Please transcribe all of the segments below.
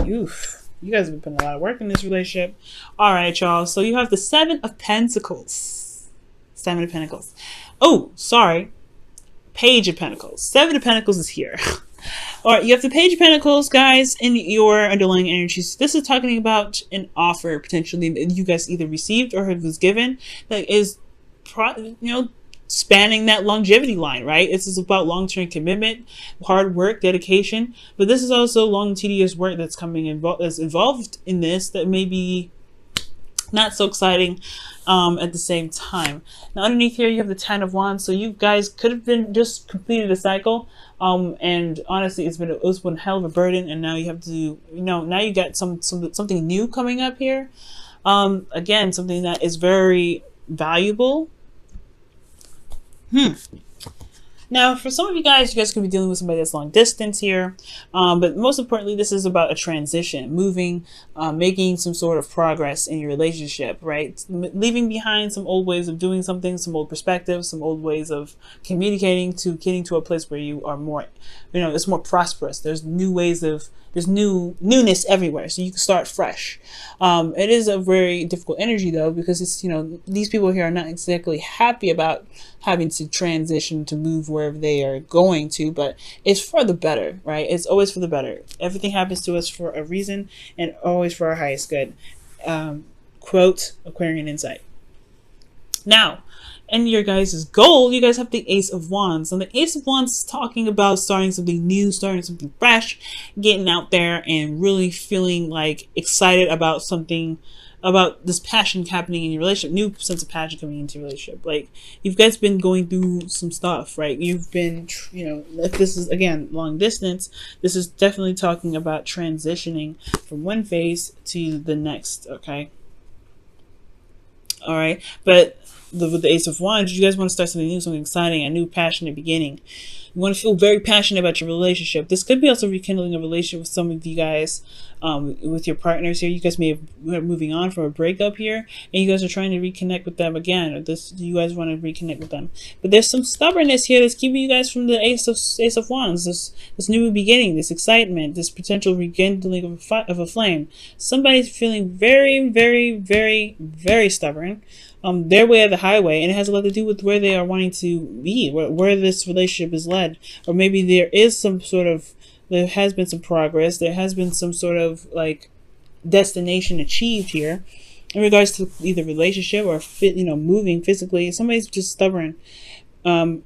Oof. You guys have been putting a lot of work in this relationship. All right, y'all. So you have the Seven of Pentacles. Seven of Pentacles. Oh, sorry. Page of Pentacles. Seven of Pentacles is here. All right, you have the Page of Pentacles, guys, in your underlying energies. This is talking about an offer potentially that you guys either received or was given that is, spanning that longevity line, right? This is about long-term commitment, hard work, dedication. But this is also long, tedious work that's that's involved in this that may be not so exciting at the same time. Now underneath here you have the Ten of Wands, so you guys could have been just completed a cycle, and honestly it's been a hell of a burden, and now you have to now you got something new coming up here, again something that is very valuable. Now, for some of you guys could be dealing with somebody that's long distance here. But most importantly, this is about a transition, moving, making some sort of progress in your relationship, right? Leaving behind some old ways of doing something, some old perspectives, some old ways of communicating, to getting to a place where you are more, it's more prosperous. There's new ways of, there's newness everywhere. So you can start fresh. It is a very difficult energy though, because it's, these people here are not exactly happy about having to transition to move wherever they are going to, but it's for the better, right? It's always for the better. Everything happens to us for a reason and always for our highest good. Quote Aquarian Insight. Now, in your guys' goal, you guys have the Ace of Wands. And the Ace of Wands is talking about starting something new, starting something fresh, getting out there and really feeling like excited about something, about this passion happening in your relationship, new sense of passion coming into your relationship. Like, you guys been going through some stuff, right? You've been, if this is, again, long distance, this is definitely talking about transitioning from one phase to the next, okay? All right, but with the Ace of Wands, you guys want to start something new, something exciting, a new passionate beginning. You want to feel very passionate about your relationship. This could be also rekindling a relationship with some of you guys, with your partners here. You guys may have moving on from a breakup here, and you guys are trying to reconnect with them again, or you guys want to reconnect with them. But there's some stubbornness here that's keeping you guys from the Ace of Wands, this new beginning, this excitement, this potential rekindling of a flame. Somebody's feeling very, very, very, very stubborn. Their way or the highway, and it has a lot to do with where they are wanting to be, where this relationship is led. Or maybe there has been some progress, there has been some sort of like destination achieved here in regards to either relationship or moving physically. Somebody's just stubborn, and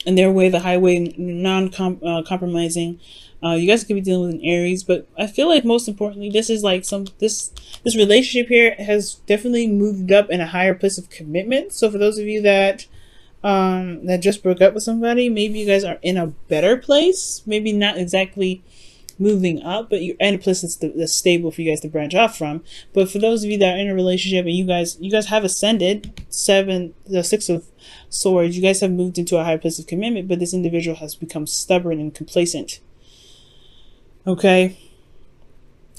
their way, the highway, compromising. You guys could be dealing with an Aries, but I feel like most importantly, this is like this relationship here has definitely moved up in a higher place of commitment. So for those of you that just broke up with somebody, maybe you guys are in a better place. Maybe not exactly moving up, but you're in a place that's stable for you guys to branch off from. But for those of you that are in a relationship and you guys have ascended, the Six of Swords, you guys have moved into a higher place of commitment, but this individual has become stubborn and complacent. Okay,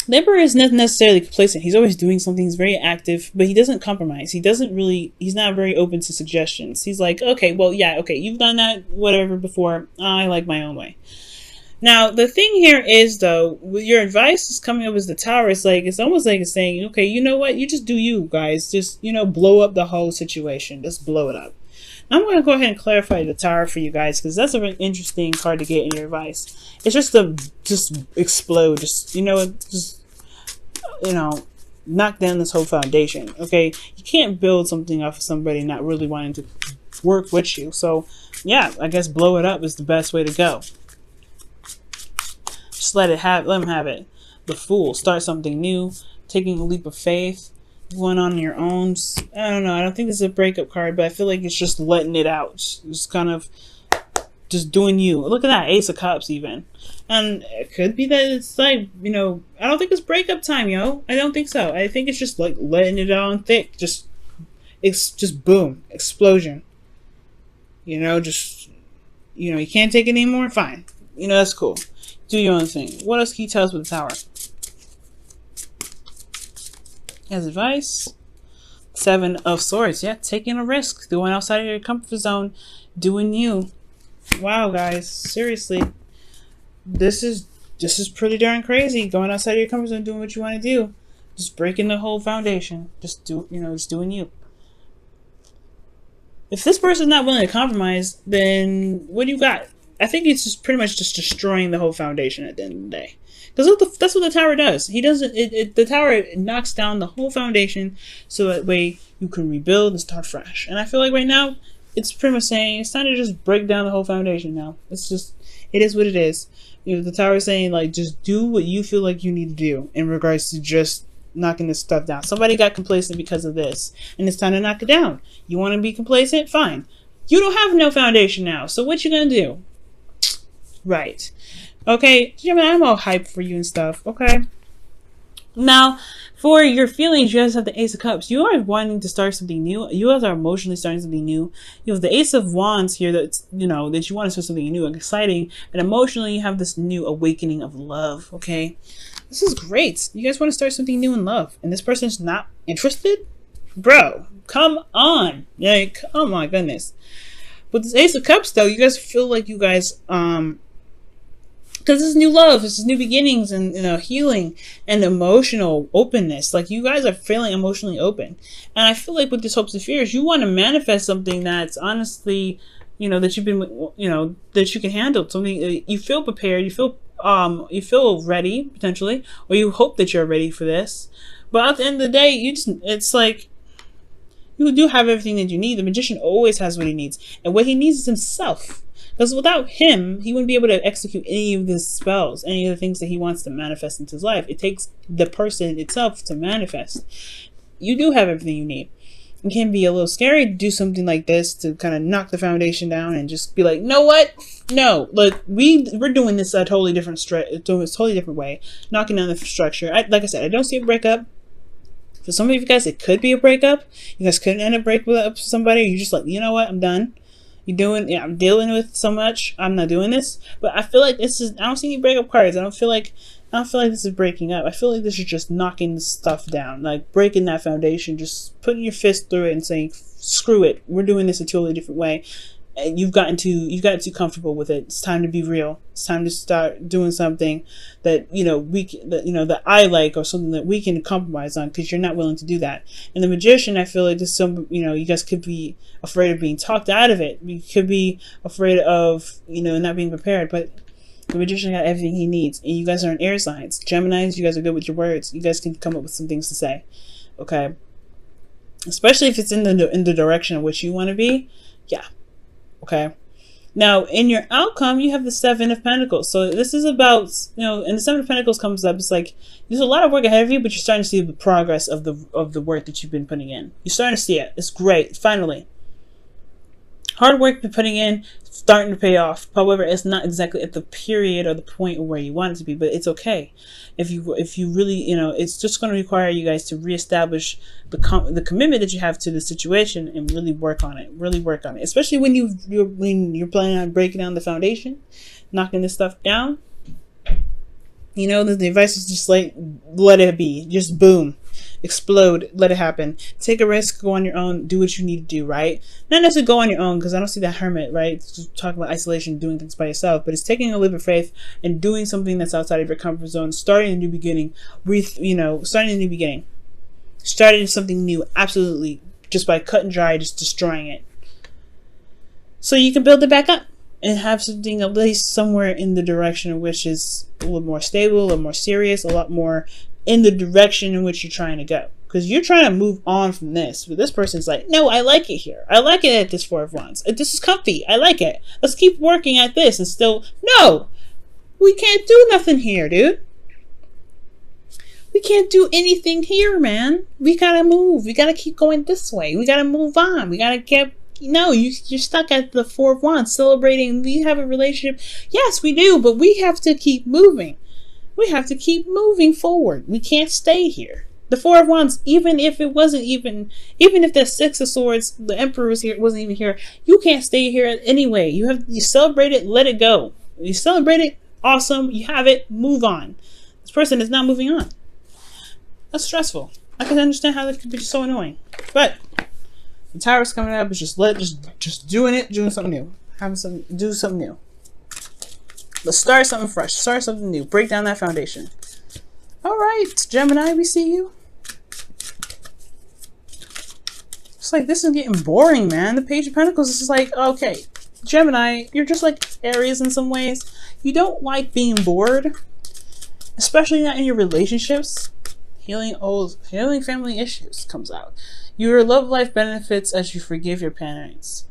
the Emperor is not necessarily complacent. He's always doing something. He's very active, but he doesn't compromise. He's not very open to suggestions. He's like, okay, well, yeah, okay, you've done that, whatever, before. I like my own way. Now, the thing here is, though, your advice is coming up as the Tower. It's almost like it's saying, okay, you know what? You just do you, guys. Just, blow up the whole situation. Just blow it up. I'm going to go ahead and clarify the Tower for you guys, because that's a very interesting card to get in your advice. It's just to explode, knock down this whole foundation. Okay, you can't build something off of somebody not really wanting to work with you. So yeah, I guess blow it up is the best way to go. Just let them have it. The Fool, start something new, taking a leap of faith. Going on your own. I don't know. I don't think this is a breakup card, but I feel like it's just letting it out. It's kind of just doing you. Look at that, Ace of Cups even. And it could be that it's like, I don't think it's breakup time, yo. I don't think so. I think it's just like letting it out on thick. It's just boom, explosion. You can't take it anymore? Fine. That's cool. Do your own thing. What else can you tell us with the Tower? As advice, Seven of Swords. Yeah, taking a risk, going outside of your comfort zone, doing you. Wow, guys, seriously, this is This is pretty darn crazy. Going outside of your comfort zone, doing what you want to do. Just breaking the whole foundation. Just just doing you. If this person's not willing to compromise, then what do you got? I think it's just pretty much just destroying the whole foundation at the end of the day. Because that's what the tower does. He doesn't. The tower knocks down the whole foundation, so that way you can rebuild and start fresh. And I feel like right now, it's pretty much saying it's time to just break down the whole foundation now. It's just, it is what it is. The tower is saying, like, just do what you feel like you need to do in regards to just knocking this stuff down. Somebody got complacent because of this, and it's time to knock it down. You want to be complacent? Fine. You don't have no foundation now, so what you gonna do? Right. Okay, Gemini, I'm all hyped for you and stuff, okay? Now, for your feelings, you guys have the Ace of Cups. You are wanting to start something new. You guys are emotionally starting something new. You have the Ace of Wands here that's, that you want to start something new and exciting. And emotionally, you have this new awakening of love, okay? This is great. You guys want to start something new in love. And this person's not interested? Bro, come on. Like, oh my goodness. With this Ace of Cups, though, you guys feel like you guys, because this is new love, this is new beginnings, and healing and emotional openness. Like, you guys are feeling emotionally open, and I feel like with this hopes and fears, you want to manifest something that's honestly, that you've been, that you can handle. Something you feel prepared, you feel ready potentially, or you hope that you're ready for this. But at the end of the day, it's like you do have everything that you need. The magician always has what he needs, and what he needs is himself. Because without him, he wouldn't be able to execute any of his spells, any of the things that he wants to manifest into his life. It takes the person itself to manifest. You do have everything you need. It can be a little scary to do something like this, to kind of knock the foundation down and just be like, know what? No, look, we're doing this a totally different way, knocking down the structure. Like I said, I don't see a breakup. For some of you guys, it could be a breakup. You guys could end up breaking up with somebody. You're just like, you know what? I'm done. I'm dealing with so much. I'm not doing this. But I feel like this is, I don't see any breakup cards. I don't feel like this is breaking up. I feel like this is just knocking the stuff down, like breaking that foundation, just putting your fist through it and saying, screw it. We're doing this a totally different way. And you've gotten too comfortable with it. It's time to be real. It's time to start doing something that, that I like, or something that we can compromise on, because you're not willing to do that. And the magician, I feel like there's you guys could be afraid of being talked out of it. You could be afraid of, not being prepared, but the magician got everything he needs. And you guys are in air signs. Geminis, you guys are good with your words. You guys can come up with some things to say. Okay. Especially if it's in the direction of which you want to be. Yeah. Okay. Now, in your outcome, you have the Seven of Pentacles. So this is about, and the Seven of Pentacles comes up. It's like there's a lot of work ahead of you, but you're starting to see the progress of the work that you've been putting in. You're starting to see it. It's great. Finally. Hard work you're putting in, starting to pay off. However, it's not exactly at the period or the point where you want it to be, but it's okay. If you really, it's just going to require you guys to reestablish the commitment that you have to the situation and really work on it. Really work on it, especially when you're planning on breaking down the foundation, knocking this stuff down. The advice is just like, let it be. Just boom. Explode. Let it happen. Take a risk. Go on your own. Do what you need to do, right? Not necessarily go on your own, because I don't see that hermit, right? It's just talking about isolation, doing things by yourself. But it's taking a leap of faith and doing something that's outside of your comfort zone. Starting a new beginning. Starting a new beginning. Starting something new. Absolutely. Just by cut and dry, just destroying it. So you can build it back up and have something at least somewhere in the direction of which is a little more stable, a little more serious, a lot more in the direction in which you're trying to go. Because you're trying to move on from this. But this person's like, no, I like it here. I like it at this Four of Wands. This is comfy. I like it. Let's keep working at this. And still, no, we can't do nothing here, dude. We can't do anything here, man. We gotta move. We gotta keep going this way. We gotta move on. We gotta get... No, you're stuck at the Four of Wands celebrating. We have a relationship. Yes, we do. But we have to keep moving. We have to keep moving forward. We can't stay here. The Four of Wands, even if the Six of Swords, the Emperor wasn't even here, you can't stay here anyway. You celebrate it, let it go. You celebrate it, awesome, you have it, move on. This person is not moving on. That's stressful. I can understand how that could be so annoying. But the Tower's coming up, it's just doing something new. Do something new. Let's start something fresh. Start something new. Break down that foundation. All right, Gemini, we see you. It's like, this is getting boring, man. The Page of Pentacles is just like, okay, Gemini, you're just like Aries in some ways. You don't like being bored, especially not in your relationships. Healing family issues comes out. Your love life benefits as you forgive your parents.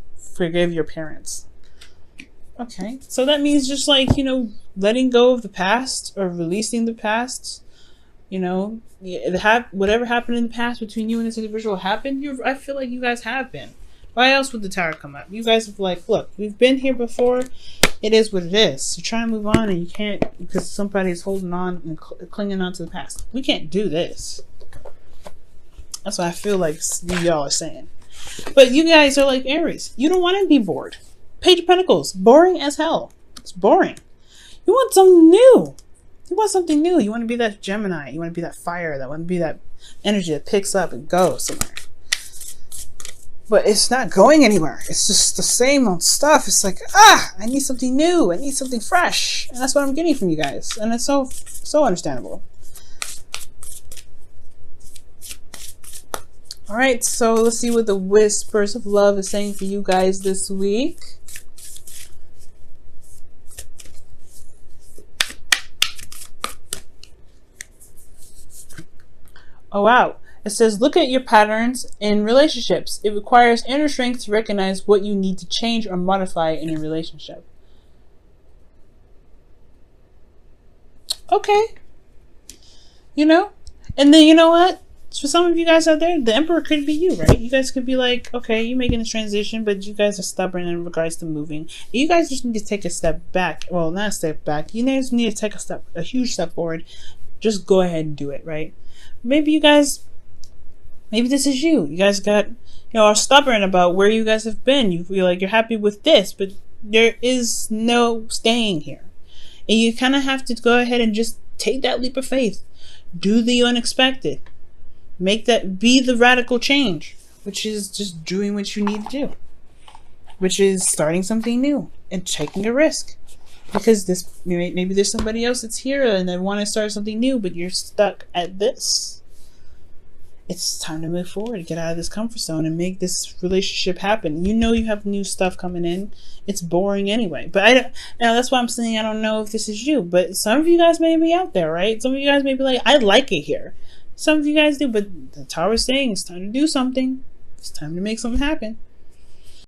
Okay, so that means just like, you know, letting go of the past or releasing the past. You know, whatever happened in the past between you and this individual happened. I feel like you guys have been. Why else would the Tower come up? You guys have like, look, we've been here before. It is what it is. So try and move on, and you can't because somebody's holding on and clinging on to the past. We can't do this. That's what I feel like y'all are saying. But you guys are like Aries. You don't want to be bored. Page of Pentacles, boring as hell. It's boring. You want something new. You want something new. You want to be that Gemini. You want to be that fire. That want to be that energy that picks up and goes somewhere. But it's not going anywhere. It's just the same old stuff. It's like, I need something new. I need something fresh. And that's what I'm getting from you guys. And it's so understandable. All right, so let's see what the Whispers of Love is saying for you guys this week. Oh, wow. It says, look at your patterns in relationships. It requires inner strength to recognize what you need to change or modify in your relationship. Okay. You know? And then, you know what? For some of you guys out there, the Emperor could be you, right? You guys could be like, okay, you're making this transition, but you guys are stubborn in regards to moving. You guys just need to take a step back. Well, not a step back. You guys need to take a huge step forward. Just go ahead and do it, right? Maybe this is you. You guys are stubborn about where you guys have been. You feel like you're happy with this, but there is no staying here. And you kind of have to go ahead and just take that leap of faith. Do the unexpected. Be the radical change, which is just doing what you need to do, which is starting something new and taking a risk. Because maybe there's somebody else that's here and they want to start something new, but you're stuck at this. It's time to move forward, get out of this comfort zone and make this relationship happen. You know you have new stuff coming in. It's boring anyway. But that's why I'm saying I don't know if this is you. But some of you guys may be out there, right? Some of you guys may be like, I like it here. Some of you guys do, but the Tower is saying it's time to do something. It's time to make something happen.